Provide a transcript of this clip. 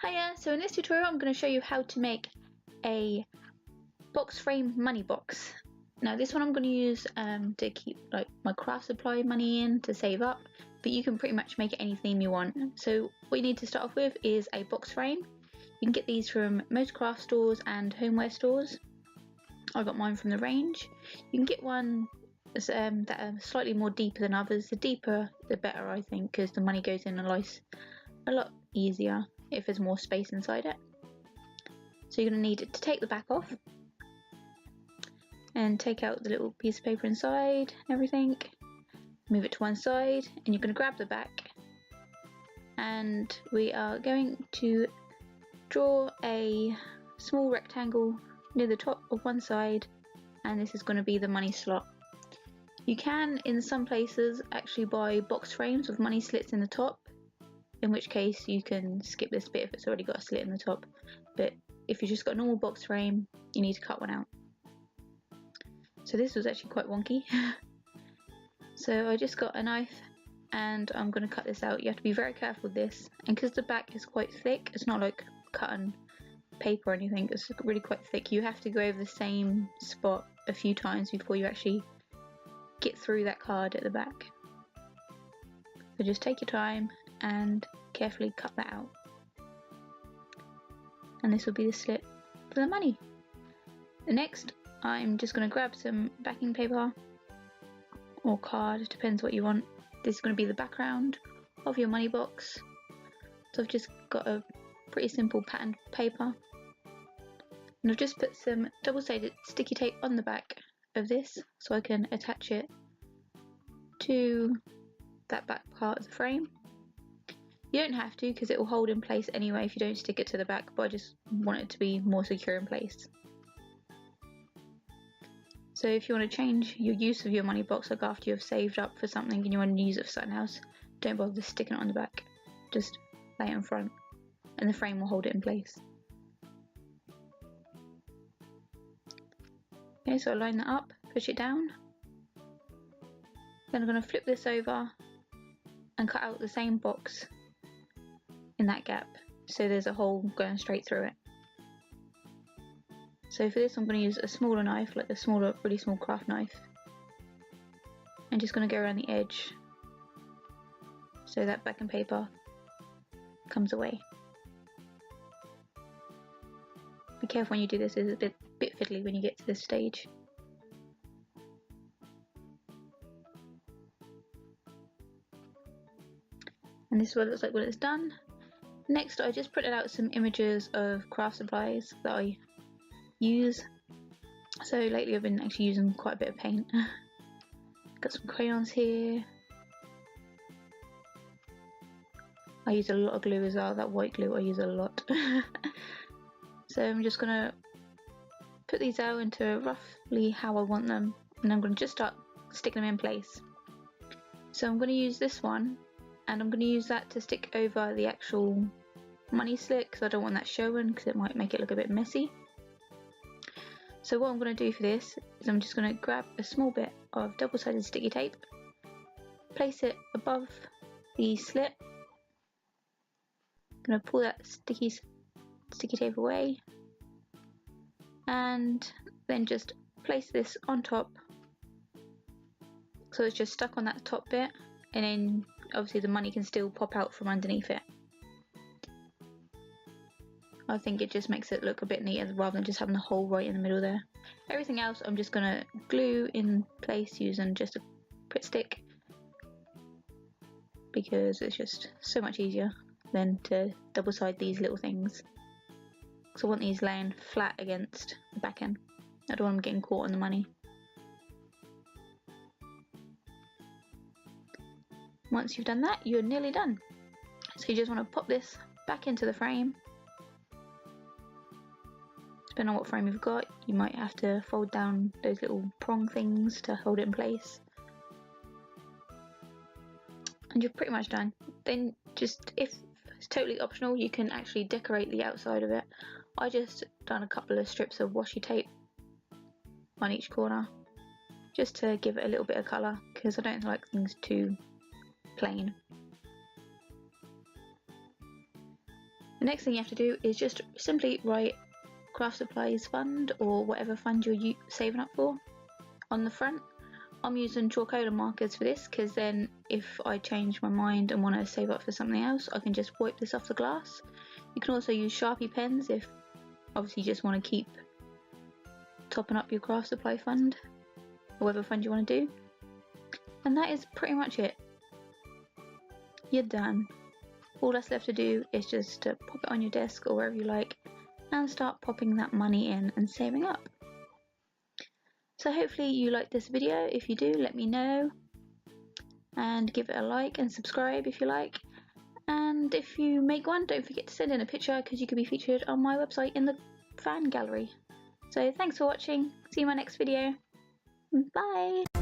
Hiya, so in this tutorial I'm going to show you how to make a box frame money box. Now this one I'm going to use to keep like my craft supply money in to save up, but you can pretty much make it any theme you want. So what you need to start off with is a box frame. You can get these from most craft stores and homeware stores. I got mine from the range. You can get one that are slightly more deeper than others. The deeper the better, I think, because the money goes in a lot easier if there's more space inside it. So you're going to need it to take the back off and take out the little piece of paper inside, everything, move it to one side, and you're going to grab the back, and we are going to draw a small rectangle near the top of one side, and this is going to be the money slot. You can, in some places, actually buy box frames with money slits in the top, in which case you can skip this bit if it's already got a slit in the top, but if you've just got a normal box frame, you need to cut one out. So this was actually quite wonky. So I just got a knife and I'm going to cut this out. You have to be very careful with this, and because the back is quite thick, it's not like cutting paper or anything, it's really quite thick. You have to go over the same spot a few times before you actually get through that card at the back. So just take your time and carefully cut that out. And this will be the slit for the money. Next, I'm just going to grab some backing paper or card, depends what you want. This is going to be the background of your money box. So I've just got a pretty simple patterned paper. And I've just put some double-sided sticky tape on the back of this so I can attach it to that back part of the frame. You don't have to, because it will hold in place anyway if you don't stick it to the back, but I just want it to be more secure in place. So if you want to change your use of your money box, like after you've saved up for something and you want to use it for something else, don't bother sticking it on the back, just lay it in front and the frame will hold it in place. Okay, so I'll line that up, push it down, then I'm going to flip this over and cut out the same box in that gap, so there's a hole going straight through it. So for this I'm going to use a smaller knife, like the smaller, really small craft knife. I'm just going to go around the edge so that backing paper comes away. Be careful when you do this, it's a bit fiddly when you get to this stage. And this is what it looks like when it's done. Next, I just printed out some images of craft supplies that I use. So lately I've been actually using quite a bit of paint. Got some crayons here. I use a lot of glue as well, that white glue I use a lot. So I'm just going to put these out into roughly how I want them, and I'm going to just start sticking them in place. So I'm going to use this one, and I'm going to use that to stick over the actual money slit, because I don't want that showing, because it might make it look a bit messy. So what I'm going to do for this is I'm just going to grab a small bit of double-sided sticky tape, place it above the slit, I'm going to pull that sticky tape away, and then just place this on top so it's just stuck on that top bit, and then obviously the money can still pop out from underneath it. I think it just makes it look a bit neater rather than just having a hole right in the middle there. Everything else I'm just going to glue in place using just a Pritt stick, because it's just so much easier than to double side these little things. So I want these laying flat against the back end. I don't want them getting caught on the money. Once you've done that, you're nearly done. So you just want to pop this back into the frame. Depending on what frame you've got, you might have to fold down those little prong things to hold it in place. And you're pretty much done. Then just, if it's totally optional, you can actually decorate the outside of it. I just done a couple of strips of washi tape on each corner, just to give it a little bit of colour, because I don't like things too plain. The next thing you have to do is just simply write craft supplies fund or whatever fund you're saving up for on the front. I'm using chalkola markers for this because then if I change my mind and want to save up for something else, I can just wipe this off the glass. You can also use Sharpie pens if obviously you just want to keep topping up your craft supply fund or whatever fund you want to do. And that is pretty much it. You're done. All that's left to do is just to pop it on your desk or wherever you like and start popping that money in and saving up. So hopefully you liked this video. If you do, let me know and give it a like and subscribe if you like. And if you make one, don't forget to send in a picture because you could be featured on my website in the fan gallery. So thanks for watching. See you in my next video. Bye!